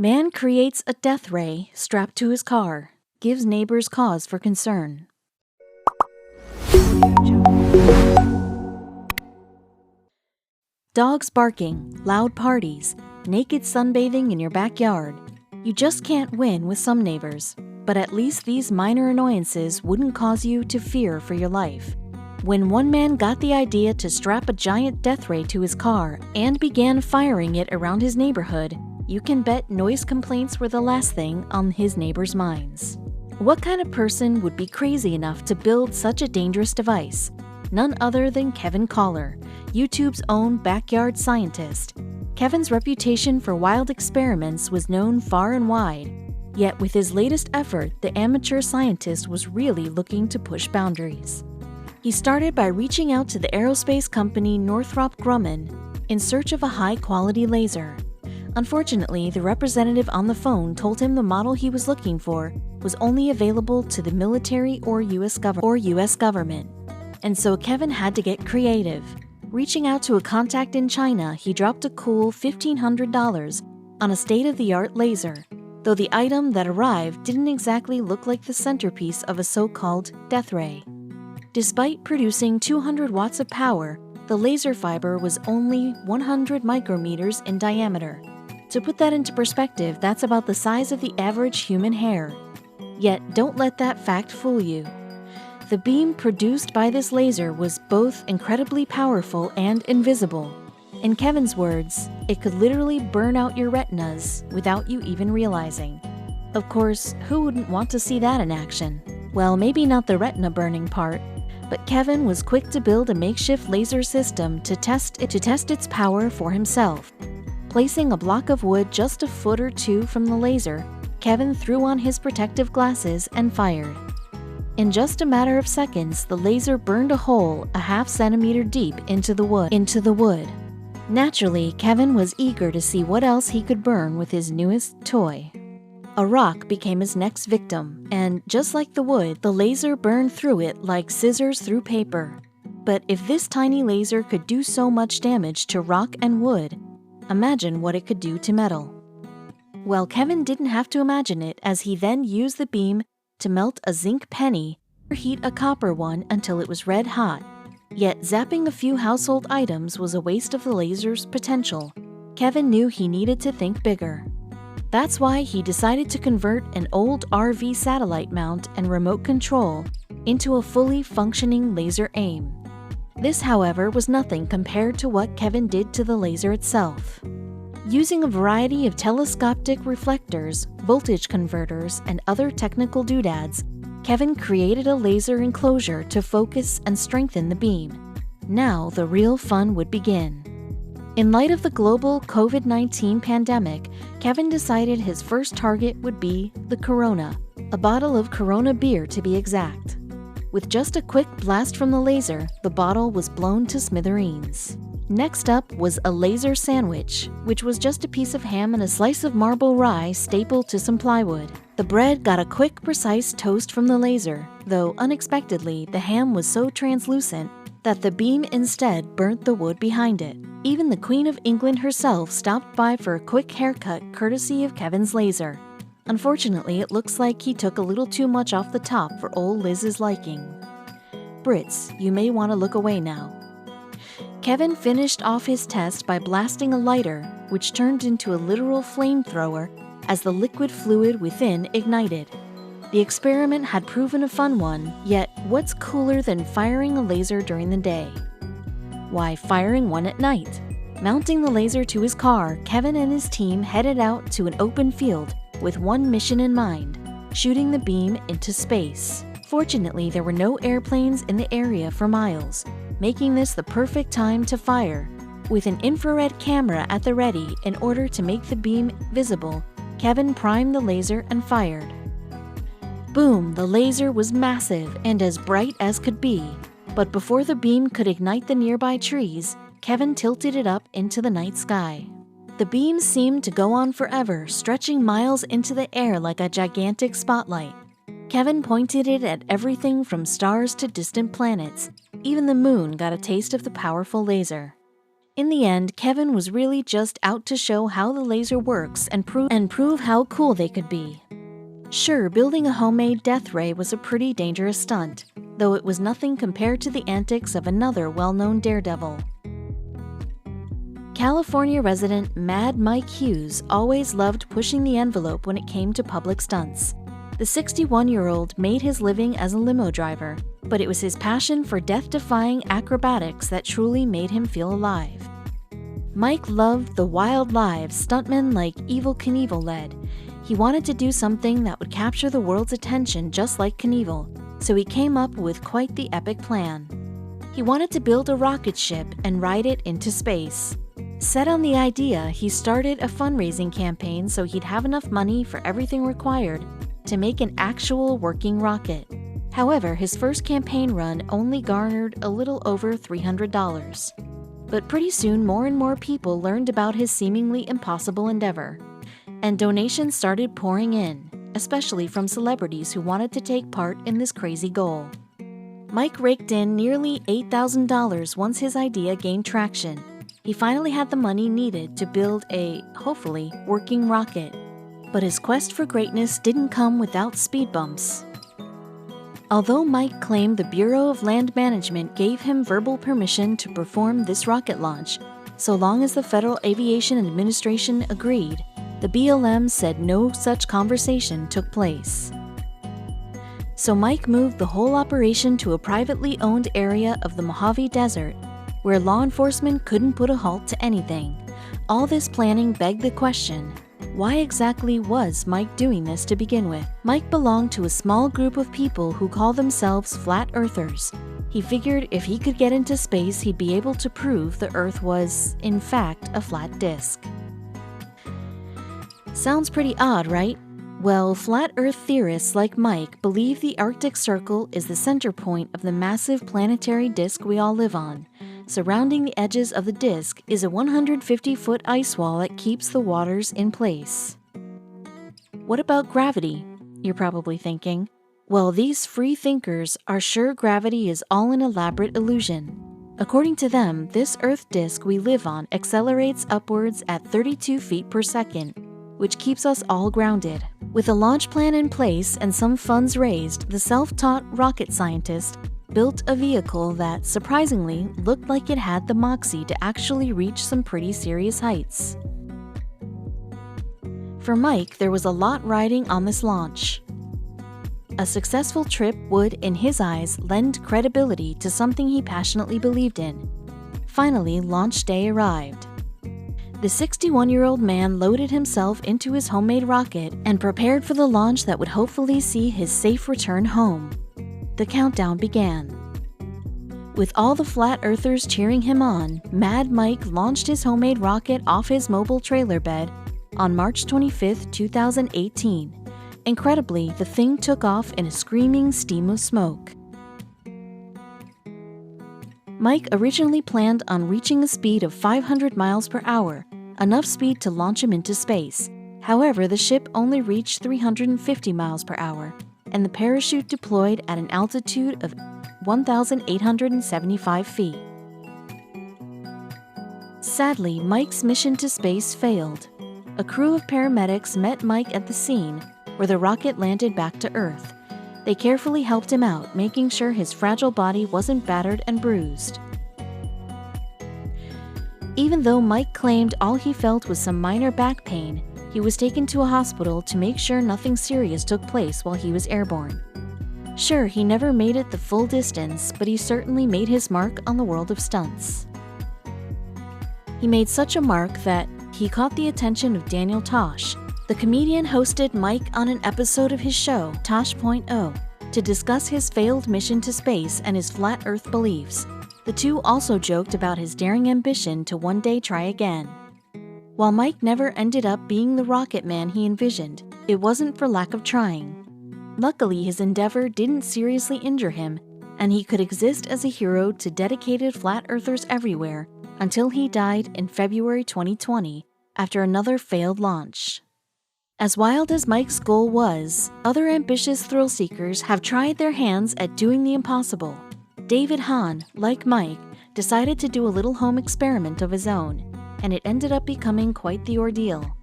Man creates a death ray strapped to his car, gives neighbors cause for concern. Dogs barking, loud parties, naked sunbathing in your backyard. You just can't win with some neighbors, but at least these minor annoyances wouldn't cause you to fear for your life. When one man got the idea to strap a giant death ray to his car and began firing it around his neighborhood, you can bet noise complaints were the last thing on his neighbors' minds. What kind of person would be crazy enough to build such a dangerous device? None other than Kevin Collar, YouTube's own backyard scientist. Kevin's reputation for wild experiments was known far and wide. Yet with his latest effort, the amateur scientist was really looking to push boundaries. He started by reaching out to the aerospace company Northrop Grumman in search of a high-quality laser. Unfortunately, the representative on the phone told him the model he was looking for was only available to the military or US government. And so Kevin had to get creative. Reaching out to a contact in China, he dropped a cool $1,500 on a state-of-the-art laser, though the item that arrived didn't exactly look like the centerpiece of a so-called death ray. Despite producing 200 watts of power, the laser fiber was only 100 micrometers in diameter. To put that into perspective, that's about the size of the average human hair. Yet, don't let that fact fool you. The beam produced by this laser was both incredibly powerful and invisible. In Kevin's words, it could literally burn out your retinas without you even realizing. Of course, who wouldn't want to see that in action? Well, maybe not the retina burning part, but Kevin was quick to build a makeshift laser system to test its power for himself. Placing a block of wood just a foot or two from the laser, Kevin threw on his protective glasses and fired. In just a matter of seconds, the laser burned a hole a half centimeter deep into the wood. Naturally, Kevin was eager to see what else he could burn with his newest toy. A rock became his next victim, and just like the wood, the laser burned through it like scissors through paper. But if this tiny laser could do so much damage to rock and wood, imagine what it could do to metal. Well, Kevin didn't have to imagine it, as he then used the beam to melt a zinc penny or heat a copper one until it was red hot. Yet zapping a few household items was a waste of the laser's potential. Kevin knew he needed to think bigger. That's why he decided to convert an old RV satellite mount and remote control into a fully functioning laser aim. This, however, was nothing compared to what Kevin did to the laser itself. Using a variety of telescopic reflectors, voltage converters, and other technical doodads, Kevin created a laser enclosure to focus and strengthen the beam. Now the real fun would begin. In light of the global COVID-19 pandemic, Kevin decided his first target would be the Corona, a bottle of Corona beer to be exact. With just a quick blast from the laser, the bottle was blown to smithereens. Next up was a laser sandwich, which was just a piece of ham and a slice of marble rye stapled to some plywood. The bread got a quick, precise toast from the laser, though unexpectedly, the ham was so translucent that the beam instead burnt the wood behind it. Even the Queen of England herself stopped by for a quick haircut courtesy of Kevin's laser. Unfortunately, it looks like he took a little too much off the top for old Liz's liking. Brits, you may want to look away now. Kevin finished off his test by blasting a lighter, which turned into a literal flamethrower as the liquid fluid within ignited. The experiment had proven a fun one, yet what's cooler than firing a laser during the day? Why, firing one at night. Mounting the laser to his car, Kevin and his team headed out to an open field with one mission in mind: shooting the beam into space. Fortunately, there were no airplanes in the area for miles, making this the perfect time to fire. With an infrared camera at the ready in order to make the beam visible, Kevin primed the laser and fired. Boom! The laser was massive and as bright as could be. But before the beam could ignite the nearby trees, Kevin tilted it up into the night sky. The beam seemed to go on forever, stretching miles into the air like a gigantic spotlight. Kevin pointed it at everything from stars to distant planets. Even the moon got a taste of the powerful laser. In the end, Kevin was really just out to show how the laser works and prove how cool they could be. Sure, building a homemade death ray was a pretty dangerous stunt, though it was nothing compared to the antics of another well-known daredevil. California resident Mad Mike Hughes always loved pushing the envelope when it came to public stunts. The 61-year-old made his living as a limo driver, but it was his passion for death-defying acrobatics that truly made him feel alive. Mike loved the wild lives stuntmen like Evel Knievel led. He wanted to do something that would capture the world's attention just like Knievel, so he came up with quite the epic plan. He wanted to build a rocket ship and ride it into space. Set on the idea, he started a fundraising campaign so he'd have enough money for everything required to make an actual working rocket. However, his first campaign run only garnered a little over $300. But pretty soon, more and more people learned about his seemingly impossible endeavor, and donations started pouring in, especially from celebrities who wanted to take part in this crazy goal. Mike raked in nearly $8,000 once his idea gained traction. He finally had the money needed to build a, hopefully, working rocket. But his quest for greatness didn't come without speed bumps. Although Mike claimed the Bureau of Land Management gave him verbal permission to perform this rocket launch, so long as the Federal Aviation Administration agreed, the BLM said no such conversation took place. So Mike moved the whole operation to a privately owned area of the Mojave Desert, where law enforcement couldn't put a halt to anything. All this planning begged the question, why exactly was Mike doing this to begin with? Mike belonged to a small group of people who call themselves flat earthers. He figured if he could get into space, he'd be able to prove the Earth was, in fact, a flat disk. Sounds pretty odd, right? Well, flat Earth theorists like Mike believe the Arctic Circle is the center point of the massive planetary disk we all live on. Surrounding the edges of the disk is a 150-foot ice wall that keeps the waters in place. What about gravity? You're probably thinking. Well, these free thinkers are sure gravity is all an elaborate illusion. According to them, this Earth disk we live on accelerates upwards at 32 feet per second, which keeps us all grounded. With a launch plan in place and some funds raised, the self-taught rocket scientist built a vehicle that, surprisingly, looked like it had the moxie to actually reach some pretty serious heights. For Mike, there was a lot riding on this launch. A successful trip would, in his eyes, lend credibility to something he passionately believed in. Finally, launch day arrived. The 61-year-old man loaded himself into his homemade rocket and prepared for the launch that would hopefully see his safe return home. The countdown began. With all the flat earthers cheering him on, Mad Mike launched his homemade rocket off his mobile trailer bed on March 25, 2018. Incredibly, the thing took off in a screaming steam of smoke. Mike originally planned on reaching a speed of 500 miles per hour, enough speed to launch him into space. However, the ship only reached 350 miles per hour, and the parachute deployed at an altitude of 1,875 feet. Sadly, Mike's mission to space failed. A crew of paramedics met Mike at the scene, where the rocket landed back to Earth. They carefully helped him out, making sure his fragile body wasn't battered and bruised. Even though Mike claimed all he felt was some minor back pain, he was taken to a hospital to make sure nothing serious took place while he was airborne. Sure, he never made it the full distance, but he certainly made his mark on the world of stunts. He made such a mark that he caught the attention of Daniel Tosh. The comedian hosted Mike on an episode of his show, Tosh.0, to discuss his failed mission to space and his flat Earth beliefs. The two also joked about his daring ambition to one day try again. While Mike never ended up being the rocket man he envisioned, it wasn't for lack of trying. Luckily, his endeavor didn't seriously injure him, and he could exist as a hero to dedicated flat earthers everywhere until he died in February 2020 after another failed launch. As wild as Mike's goal was, other ambitious thrill-seekers have tried their hands at doing the impossible. David Hahn, like Mike, decided to do a little home experiment of his own, and it ended up becoming quite the ordeal.